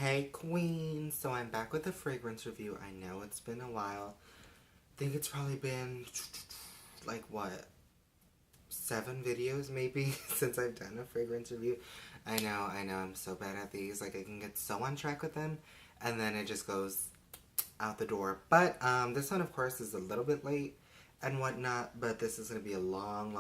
Hey Queen, so I'm back with a fragrance review. I know it's been a while. I think it's probably been like what, 7 videos maybe since I've done a fragrance review. I know, I'm so bad at these. Like I can get so on track with them and then it just goes out the door. But this one of course is a little bit late and whatnot, but this is gonna be a long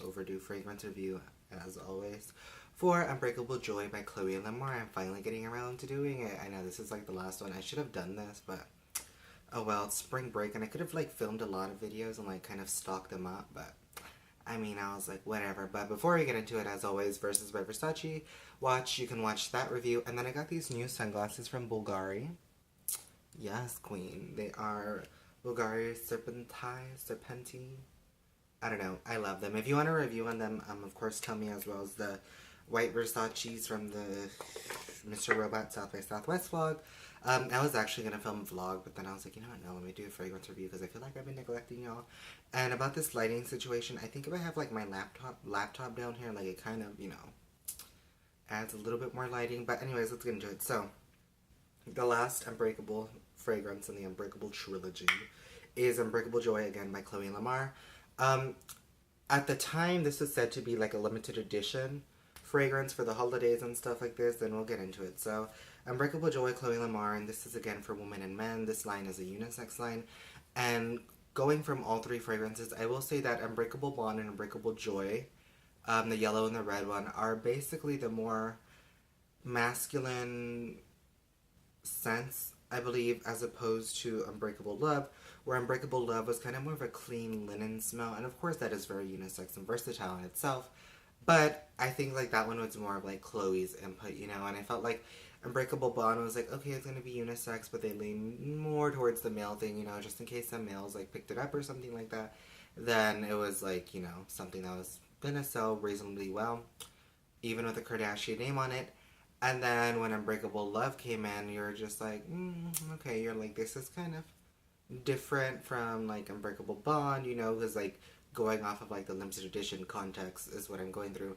overdue fragrance review as always for Unbreakable Joy by Khloe and Lamar. I'm finally getting around to doing it. I know this is like the last one. I should have done this, but oh well, it's spring break and I could have like filmed a lot of videos and like kind of stocked them up, but I mean, I was like, whatever. But before we get into it, as always, Versus by Versace, you can watch that review. And then I got these new sunglasses from Bulgari. Yes, queen. They are Bulgari Serpenti. I don't know. I love them. If you want a review on them, of course, tell me, as well as the white Versace's from the Mr. Robot South by Southwest vlog. I was actually going to film a vlog, but then I was like, you know what, no, let me do a fragrance review because I feel like I've been neglecting y'all. And about this lighting situation, I think if I have like my laptop down here, like it kind of, you know, adds a little bit more lighting. But anyways, let's get into it. So, the last Unbreakable fragrance in the Unbreakable trilogy is Unbreakable Joy, again, by Khloe and Lamar. At the time, this was said to be like a limited edition fragrance for the holidays and stuff like this, then we'll get into it. So, Unbreakable Joy, Khloe Lamar, and this is again for women and men. This line is a unisex line. And going from all three fragrances, I will say that Unbreakable Bond and Unbreakable Joy, the yellow and the red one, are basically the more masculine scents, I believe, as opposed to Unbreakable Love, where Unbreakable Love was kind of more of a clean linen smell. And of course, that is very unisex and versatile in itself. But I think like that one was more of like Chloe's input, you know, and I felt like Unbreakable Bond was like, okay, it's gonna be unisex, but they lean more towards the male thing, you know, just in case some males like picked it up or something like that. Then it was like, you know, something that was gonna sell reasonably well, even with a Kardashian name on it. And then when Unbreakable Love came in, you're just like, okay, you're like, this is kind of different from like Unbreakable Bond, you know, because like going off of like the limited edition context is what I'm going through.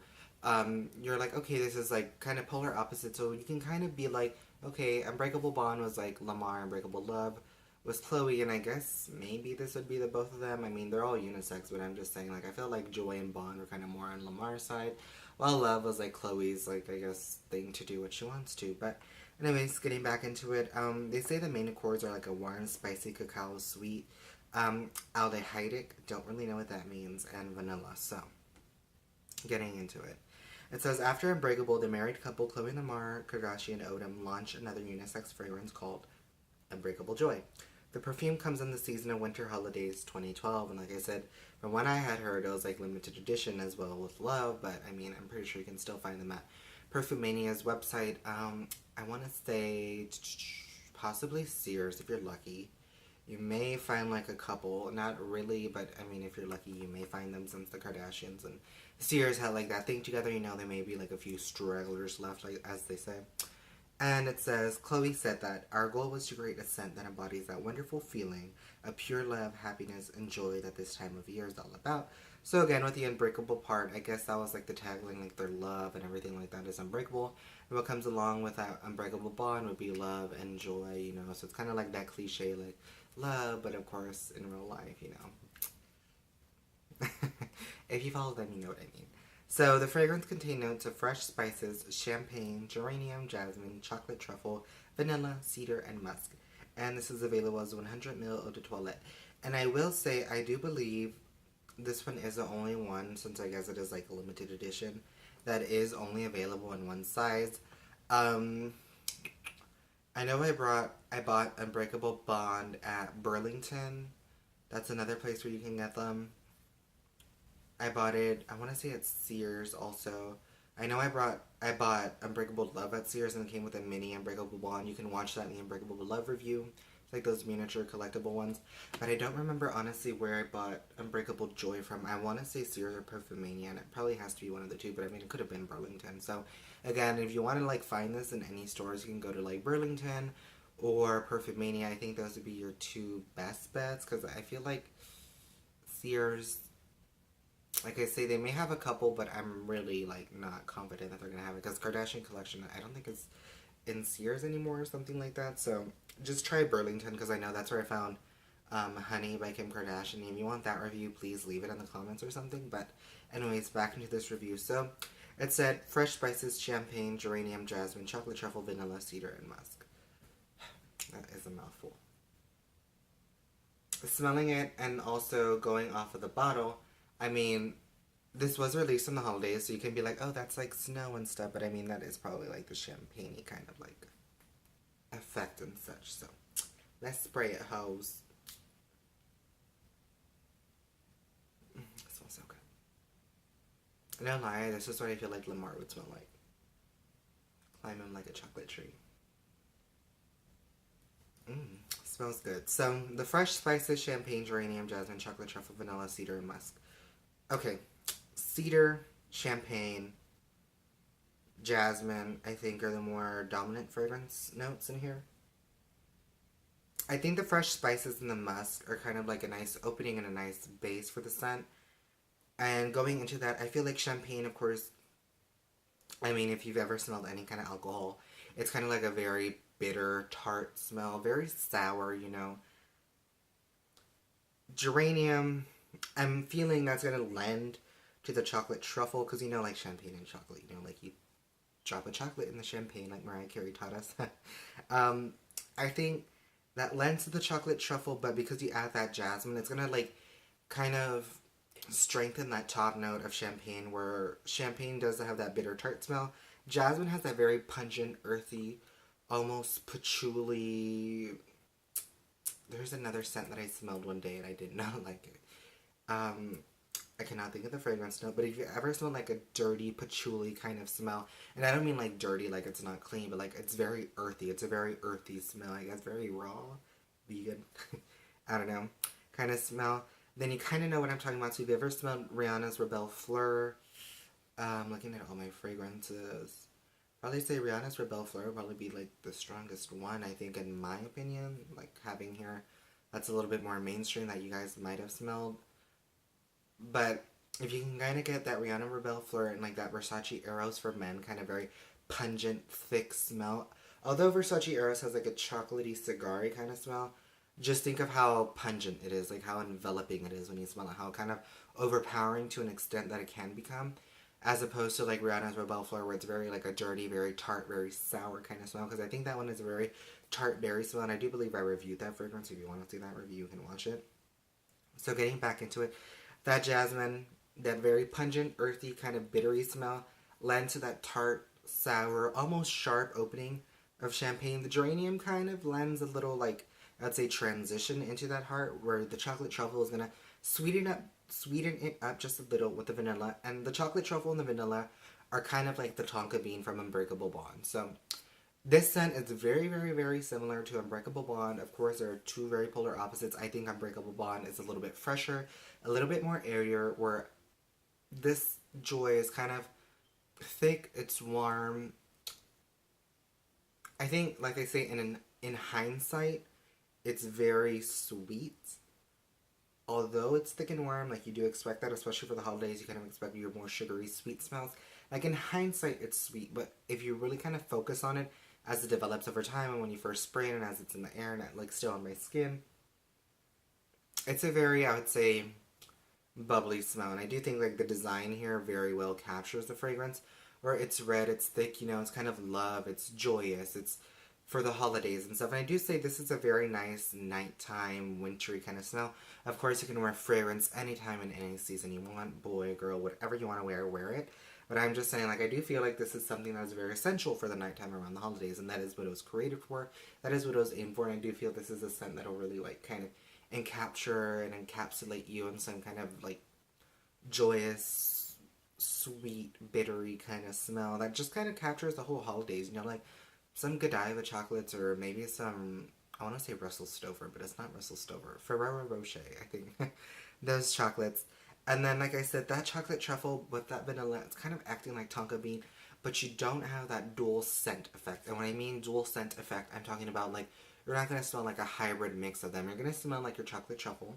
You're like, okay, this is like kind of polar opposite, so you can kind of be like, okay, Unbreakable Bond was like Lamar, Unbreakable Love was Khloe, and I guess maybe this would be the both of them. I mean, they're all unisex, but I'm just saying, like, I feel like Joy and Bond were kind of more on Lamar's side, while Love was like Khloe's, like, I guess, thing to do what she wants to. But anyways, getting back into it, they say the main accords are like a warm, spicy cacao sweet, aldehydic, don't really know what that means, and vanilla. So, getting into it. It says, after Unbreakable, the married couple Khloe and Lamar Kardashian Odom launched another unisex fragrance called Unbreakable Joy. The perfume comes in the season of winter holidays 2012, and like I said, from what I had heard, it was like limited edition as well with Love, but I mean, I'm pretty sure you can still find them at Perfumania's website. I want to say possibly Sears if you're lucky. You may find like a couple, not really, but I mean, if you're lucky, you may find them since the Kardashians and Sears had like that thing together. You know, there may be like a few stragglers left, like as they say. And it says, Khloe said that our goal was to create a scent that embodies that wonderful feeling of pure love, happiness, and joy that this time of year is all about. So again, with the unbreakable part, I guess that was like the tagline, like their love and everything like that is unbreakable. And what comes along with that unbreakable bond would be love and joy, you know. So it's kind of like that cliche, like love, but of course in real life, you know. If you follow them, you know what I mean. So the fragrance contains notes of fresh spices, champagne, geranium, jasmine, chocolate truffle, vanilla, cedar, and musk. And this is available as 100ml eau de toilette. And I will say, I do believe this one is the only one, since I guess it is like a limited edition, that is only available in one size. I know I bought Unbreakable Bond at Burlington. That's another place where you can get them. I bought it, I want to say at Sears also. I know I bought Unbreakable Love at Sears and it came with a mini Unbreakable Bond. You can watch that in the Unbreakable Love review. It's like those miniature collectible ones. But I don't remember honestly where I bought Unbreakable Joy from. I want to say Sears or Perfumania, and it probably has to be one of the two, but I mean it could have been Burlington. So again, if you want to like find this in any stores, you can go to like Burlington or Perfumania. I think those would be your two best bets because I feel like Sears, like I say, they may have a couple, but I'm really like not confident that they're gonna have it because Kardashian collection, I don't think it's in Sears anymore or something like that. So just try Burlington because I know that's where I found Honey by Kim Kardashian. If you want that review, please leave it in the comments or something. But anyways, back into this review. So it said fresh spices, champagne, geranium, jasmine, chocolate truffle, vanilla, cedar, and musk. That is a mouthful. Smelling it and also going off of the bottle, I mean, this was released on the holidays, so you can be like, oh, that's like snow and stuff, but I mean, that is probably like the champagne-y kind of like effect and such. So let's spray it, hoes. It smells so good. I don't lie, this is what I feel like Lamar would smell like. Climbing like a chocolate tree. Smells good. So, the fresh spices, champagne, geranium, jasmine, chocolate, truffle, vanilla, cedar, and musk. Okay. Cedar, champagne, jasmine, I think are the more dominant fragrance notes in here. I think the fresh spices and the musk are kind of like a nice opening and a nice base for the scent. And going into that, I feel like champagne, of course, I mean, if you've ever smelled any kind of alcohol, it's kind of like a very bitter, tart smell, very sour, you know. Geranium, I'm feeling that's going to lend to the chocolate truffle, because you know, like champagne and chocolate, you know, like you drop a chocolate in the champagne, like Mariah Carey taught us. I think that lends to the chocolate truffle, but because you add that jasmine, it's going to like kind of strengthen that top note of champagne, where champagne does have that bitter tart smell. Jasmine has that very pungent, earthy, almost patchouli. There's another scent that I smelled one day and I did not like it. I cannot think of the fragrance note, but if you ever smell like a dirty patchouli kind of smell, and I don't mean like dirty like it's not clean, but like it's very earthy. It's a very earthy smell. I guess very raw, vegan. I don't know, kind of smell. Then you kind of know what I'm talking about. So if you ever smelled Rihanna's Rebelle Fleur, looking at all my fragrances, probably say Rihanna's Rebelle Fleur would probably be like the strongest one, I think, in my opinion. Like having here, that's a little bit more mainstream that you guys might have smelled. But if you can kind of get that Rihanna Rebelle Fleur and like that Versace Eros for men, kind of very pungent, thick smell. Although Versace Eros has like a chocolatey, cigar-y kind of smell, just think of how pungent it is, like how enveloping it is when you smell it, how kind of overpowering to an extent that it can become, as opposed to like Rihanna's Rebelle Fleur, where it's very like a dirty, very tart, very sour kind of smell, because I think that one is a very tart berry smell, and I do believe I reviewed that fragrance. If you want to see that review, you can watch it. So getting back into it, that jasmine, that very pungent, earthy, kind of bittery smell, lends to that tart, sour, almost sharp opening of champagne. The geranium kind of lends a little, like, I'd say transition into that heart, where the chocolate truffle is going to sweeten it up just a little with the vanilla. And the chocolate truffle and the vanilla are kind of like the tonka bean from Unbreakable Bond. So this scent is very, very, very similar to Unbreakable Bond. Of course, there are two very polar opposites. I think Unbreakable Bond is a little bit fresher, a little bit more airier, where this Joy is kind of thick, it's warm. I think, like I say, in hindsight, it's very sweet. Although it's thick and warm, like you do expect that, especially for the holidays, you kind of expect your more sugary, sweet smells. Like in hindsight, it's sweet, but if you really kind of focus on it as it develops over time, and when you first spray it and as it's in the air and like still on my skin, it's a very, I would say, bubbly smell. And I do think like the design here very well captures the fragrance, where it's red, it's thick, you know, it's kind of love, it's joyous, it's for the holidays and stuff. And I do say this is a very nice nighttime, wintry kind of smell. Of course, you can wear fragrance anytime in any season you want, boy, girl, whatever you want to wear it. But I'm just saying, like, I do feel like this is something that is very essential for the nighttime around the holidays, and that is what it was created for. That is what it was aimed for, and I do feel this is a scent that'll really, like, kind of encapture and encapsulate you in some kind of, like, joyous, sweet, bittery kind of smell that just kind of captures the whole holidays, you know, like some Godiva chocolates, or maybe some, I want to say Russell Stover, but it's not Russell Stover, Ferrero Rocher, I think. Those chocolates. And then, like I said, that chocolate truffle with that vanilla, it's kind of acting like tonka bean, but you don't have that dual scent effect. And when I mean dual scent effect, I'm talking about, like, you're not going to smell like a hybrid mix of them. You're going to smell like your chocolate truffle,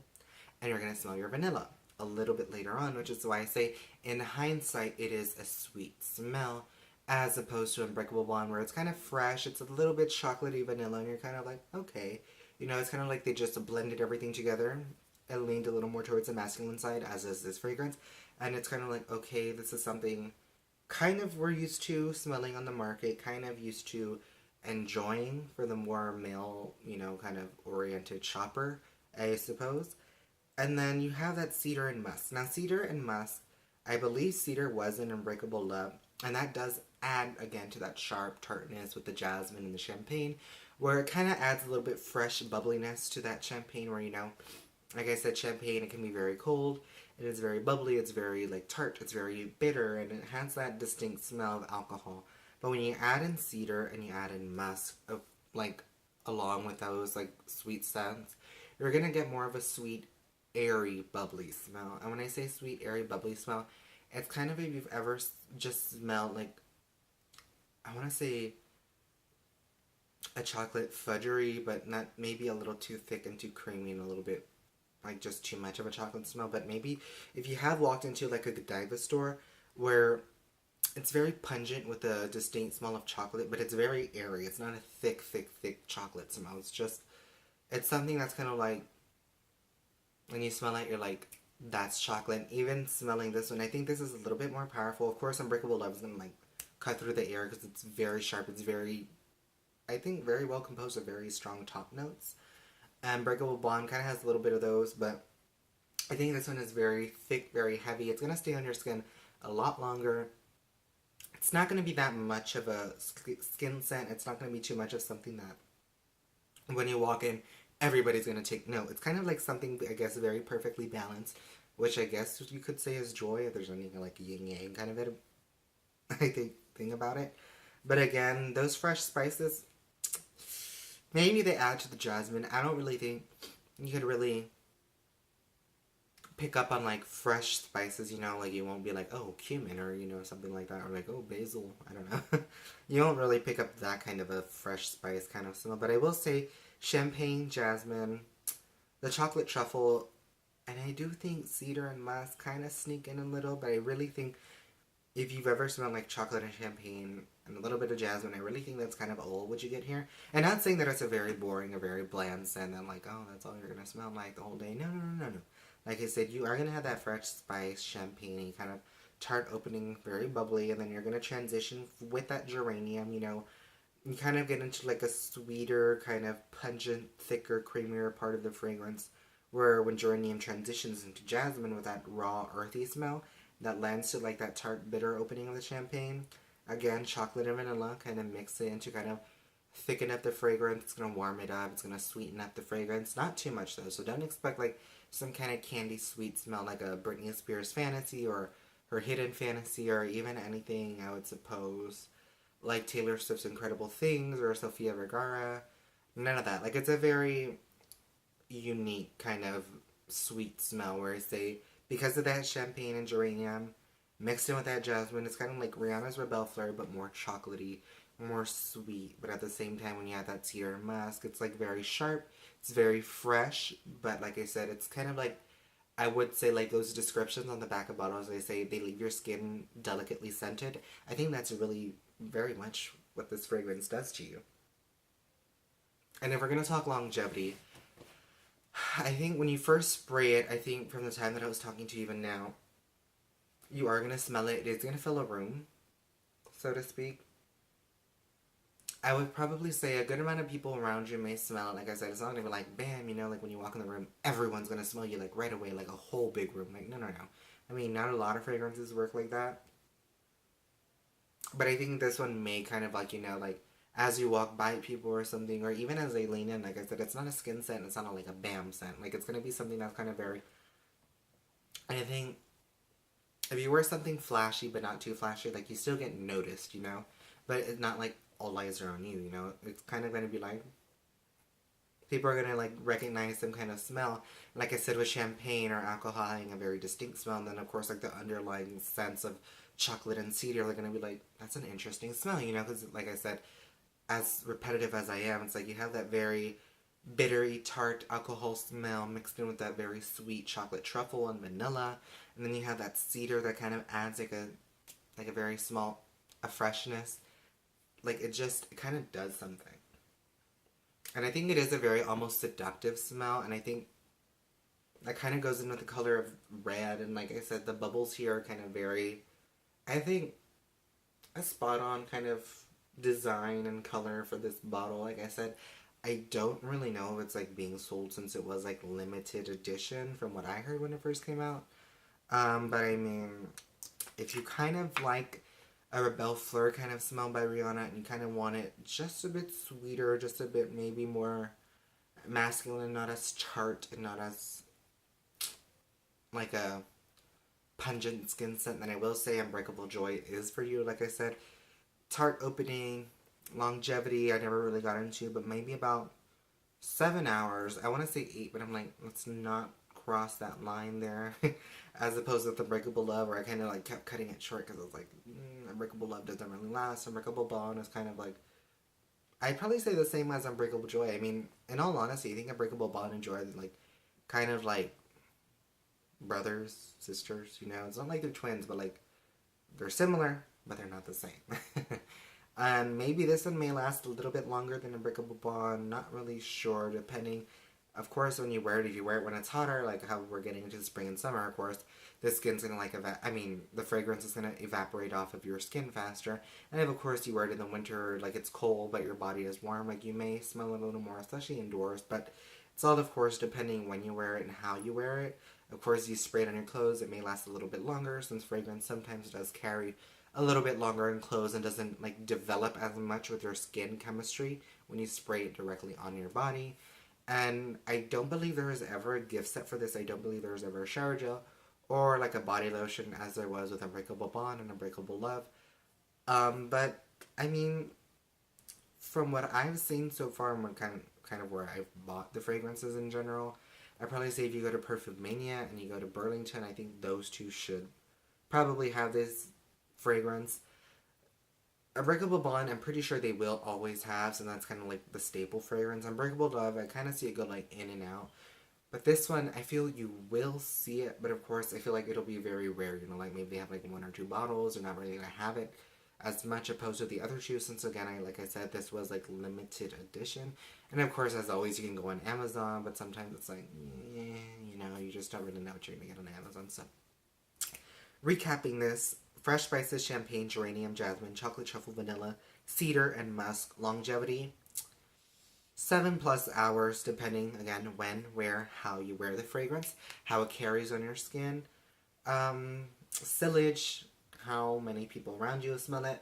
and you're going to smell your vanilla a little bit later on, which is why I say, in hindsight, it is a sweet smell. as opposed to Unbreakable Blonde, where it's kind of fresh. It's a little bit chocolatey vanilla, and you're kind of like, okay. You know, it's kind of like they just blended everything together and leaned a little more towards the masculine side, as is this fragrance. And it's kind of like, okay, this is something kind of we're used to smelling on the market, kind of used to enjoying for the more male, you know, kind of oriented shopper, I suppose. And then you have that cedar and musk. Now, cedar and musk, I believe cedar was in Unbreakable Love, and that does add again to that sharp tartness with the jasmine and the champagne, where it kind of adds a little bit fresh bubbliness to that champagne. Where, you know, like I said, champagne, it can be very cold, it is very bubbly, it's very like tart, it's very bitter, and it has that distinct smell of alcohol. But when you add in cedar and you add in musk, like along with those like sweet scents, you're gonna get more of a sweet, airy, bubbly smell. And when I say sweet, airy, bubbly smell, it's kind of if you've ever just smelled like, I want to say a chocolate fudgery, but not maybe a little too thick and too creamy and a little bit like just too much of a chocolate smell. But maybe if you have walked into like a Godiva store where it's very pungent with a distinct smell of chocolate, but it's very airy. It's not a thick, thick, thick chocolate smell. It's just, it's something that's kind of like, when you smell it, you're like, that's chocolate. And even smelling this one, I think this is a little bit more powerful. Of course, Unbreakable Love is going to like cut through the air because it's very sharp. It's very, I think, very well composed of very strong top notes. And Unbreakable Blonde kind of has a little bit of those, but I think this one is very thick, very heavy. It's going to stay on your skin a lot longer. It's not going to be that much of a skin scent. It's not going to be too much of something that when you walk in, everybody's going to take note. It's kind of like something, I guess, very perfectly balanced, which I guess you could say is joy, if there's anything like a yin-yang kind of it, I think, thing about it. But again, those fresh spices, maybe they add to the jasmine. I don't really think you could really pick up on like fresh spices, you know, like you won't be like, oh, cumin, or, you know, something like that, or like, oh, basil, I don't know. You won't really pick up that kind of a fresh spice kind of smell. But I will say champagne, jasmine, the chocolate truffle, and I do think cedar and musk kind of sneak in a little, but I really think if you've ever smelled like chocolate and champagne and a little bit of jasmine, I really think that's kind of all what you get here. And not saying that it's a very boring, a very bland scent, and like, oh, that's all you're going to smell like the whole day. No, no, no, no, no. Like I said, you are going to have that fresh spice, champagne kind of tart opening, very bubbly, and then you're going to transition with that geranium, you know. You kind of get into like a sweeter, kind of pungent, thicker, creamier part of the fragrance, where when geranium transitions into jasmine with that raw, earthy smell, that lends to like that tart, bitter opening of the champagne. Again, chocolate and vanilla kind of mix it into kind of thicken up the fragrance. It's going to warm it up. It's going to sweeten up the fragrance. Not too much though, so don't expect like some kind of candy sweet smell like a Britney Spears Fantasy or her Hidden Fantasy, or even anything, I would suppose, like Taylor Swift's Incredible Things or Sofia Vergara. None of that. Like, it's a very unique kind of sweet smell where I say, because of that champagne and geranium mixed in with that jasmine, it's kind of like Rihanna's Rebelle Fleur, but more chocolatey, more sweet. But at the same time, when you add that cedar musk, it's like very sharp, it's very fresh. But like I said, it's kind of like, I would say, like those descriptions on the back of bottles, they say they leave your skin delicately scented. I think that's really very much what this fragrance does to you. And if we're going to talk longevity, I think when you first spray it, I think from the time that I was talking to you even now, you are going to smell it. It is going to fill a room, so to speak. I would probably say a good amount of people around you may smell it. Like I said, it's not going to be like, bam, you know, like when you walk in the room, everyone's going to smell you like right away, like a whole big room. Like, no, no, no. I mean, not a lot of fragrances work like that. But I think this one may kind of like, you know, like as you walk by people or something, or even as they lean in, like I said, it's not a skin scent, it's not like a bam scent. Like, it's going to be something that's kind of very, I think, if you wear something flashy but not too flashy, like you still get noticed, you know? But it's not like all eyes are on you, you know? It's kind of going to be like, people are going to like recognize some kind of smell. Like I said, with champagne or alcohol having a very distinct smell, and then of course like the underlying sense of chocolate and cedar, they're going to be like, that's an interesting smell, you know? Because like I said, as repetitive as I am, it's like you have that very bittery, tart alcohol smell mixed in with that very sweet chocolate truffle and vanilla, and then you have that cedar that kind of adds like a very small a freshness. Like, it kind of does something. And I think it is a very almost seductive smell, and I think that kind of goes in with the color of red, and like I said, the bubbles here are kind of very, I think, a spot on kind of design and color for this bottle. Like I said, I don't really know if it's like being sold since it was like limited edition from what I heard when it first came out. But I mean, if you kind of like a Rebelle Fleur kind of smell by Rihanna and you kind of want it just a bit sweeter, just a bit maybe more masculine, not as tart and not as like a pungent skin scent, then I will say Unbreakable Joy is for you. Like I said, tart opening, longevity, I never really got into, but maybe about 7 hours. I want to say 8, but I'm like, let's not cross that line there. As opposed with Unbreakable Love, where I kind of like kept cutting it short because I was like, Unbreakable Love doesn't really last. Unbreakable Bond is kind of like, I'd probably say the same as Unbreakable Joy. I mean, in all honesty, I think Unbreakable Bond and Joy are like kind of like brothers, sisters, you know. It's not like they're twins, but like they're similar, but they're not the same. And maybe this one may last a little bit longer than Unbreakable Bond. Not really sure, depending. Of course, when you wear it, if you wear it when it's hotter, like how we're getting into the spring and summer, of course, the skin's gonna like the fragrance is gonna evaporate off of your skin faster. And if, of course, you wear it in the winter, like it's cold, but your body is warm, like you may smell it a little more, especially indoors. But it's all, of course, depending when you wear it and how you wear it. Of course, you spray it on your clothes, it may last a little bit longer, since fragrance sometimes does carry a little bit longer in clothes and doesn't like develop as much with your skin chemistry when you spray it directly on your body. And I don't believe there was ever a gift set for this. I don't believe there was ever a shower gel or like a body lotion as there was with Unbreakable Bond and Unbreakable Love. But I mean, from what I've seen so far and what kind of where I've bought the fragrances in general, I'd probably say if you go to Perfume Mania and you go to Burlington, I think those two should probably have this fragrance. Unbreakable Bond, I'm pretty sure they will always have, so that's kind of like the staple fragrance. Unbreakable Love, I kind of see it go like in and out. But this one, I feel you will see it, but of course, I feel like it'll be very rare. You know, like maybe they have like 1 or 2 bottles. They're not really gonna have it as much opposed to the other two. Since again, like I said, this was like limited edition. And of course, as always, you can go on Amazon, but sometimes it's like, you know, you just don't really know what you're gonna get on Amazon. So, recapping this. Fresh spices, champagne, geranium, jasmine, chocolate, truffle, vanilla, cedar, and musk. Longevity, 7+ hours, depending, again, when, where, how you wear the fragrance, how it carries on your skin. Sillage, how many people around you smell it.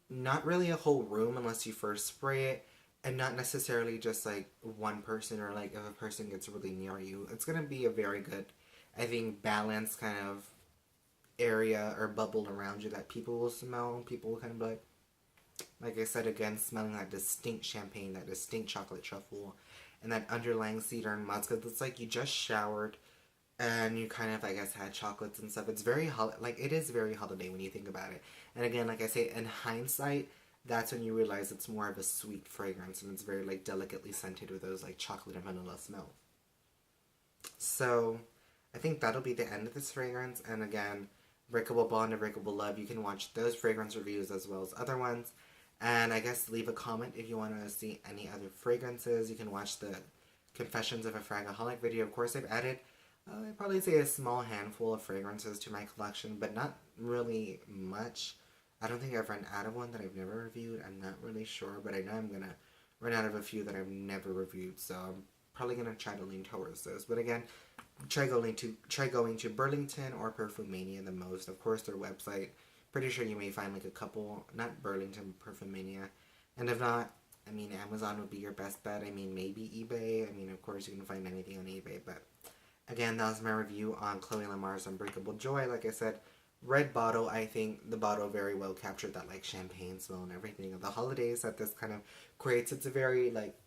Not really a whole room unless you first spray it, and not necessarily just like one person or like if a person gets really near you. It's going to be a very good, I think, balanced kind of area or bubble around you that people will smell. People will kind of be like I said again, smelling that distinct champagne, that distinct chocolate truffle, and that underlying cedar and musk. It's like you just showered and you kind of, I guess, had chocolates and stuff. It's very like it is very holiday when you think about it. And again, like I say, in hindsight, that's when you realize it's more of a sweet fragrance and it's very like delicately scented with those like chocolate and vanilla smells. So I think that'll be the end of this fragrance. And again, Breakable Bond and Breakable Love, you can watch those fragrance reviews as well as other ones. And I guess leave a comment if you want to see any other fragrances. You can watch the Confessions of a Fragaholic video. Of course, I've added, I'd probably say a small handful of fragrances to my collection, but not really much. I don't think I've run out of one that I've never reviewed. I'm not really sure, but I know I'm going to run out of a few that I've never reviewed. So I'm probably going to try to lean towards those. But again, try going to Burlington or Perfumania the most. Of course, their website. Pretty sure you may find like a couple, not Burlington, Perfumania. And if not, I mean, Amazon would be your best bet. I mean, maybe eBay. I mean, of course, you can find anything on eBay. But again, that was my review on Khloe Lamar's Unbreakable Joy. Like I said, red bottle. I think the bottle very well captured that like champagne smell and everything of the holidays that this kind of creates. It's a very like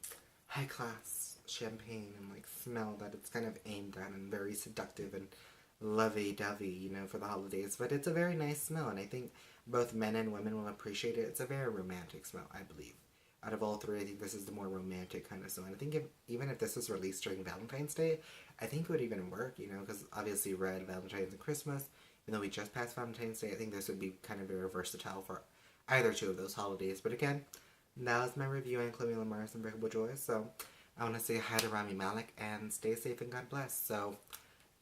high class champagne and like smell that it's kind of aimed at and very seductive and lovey-dovey, you know, for the holidays. But it's a very nice smell, and I think both men and women will appreciate it. It's a very romantic smell, I believe. Out of all three, I think this is the more romantic kind of smell. And I think even if this was released during Valentine's Day, I think it would even work, you know, because obviously red, Valentine's, and Christmas, Even though we just passed Valentine's Day, I think this would be kind of very versatile for either two of those holidays. But again, that was my review on Khloe Lamar's Unbreakable Joy. So I want to say hi to Rami Malek and stay safe and God bless. So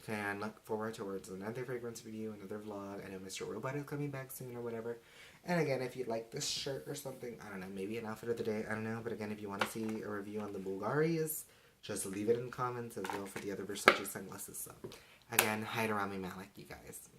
can look forward towards another fragrance review, another vlog. I know Mr. Robot is coming back soon or whatever. And again, if you'd like this shirt or something, I don't know, maybe an outfit of the day, I don't know. But again, if you want to see a review on the Bulgaris, just leave it in the comments as well for the other Versace sunglasses. So again, hi to Rami Malek, you guys.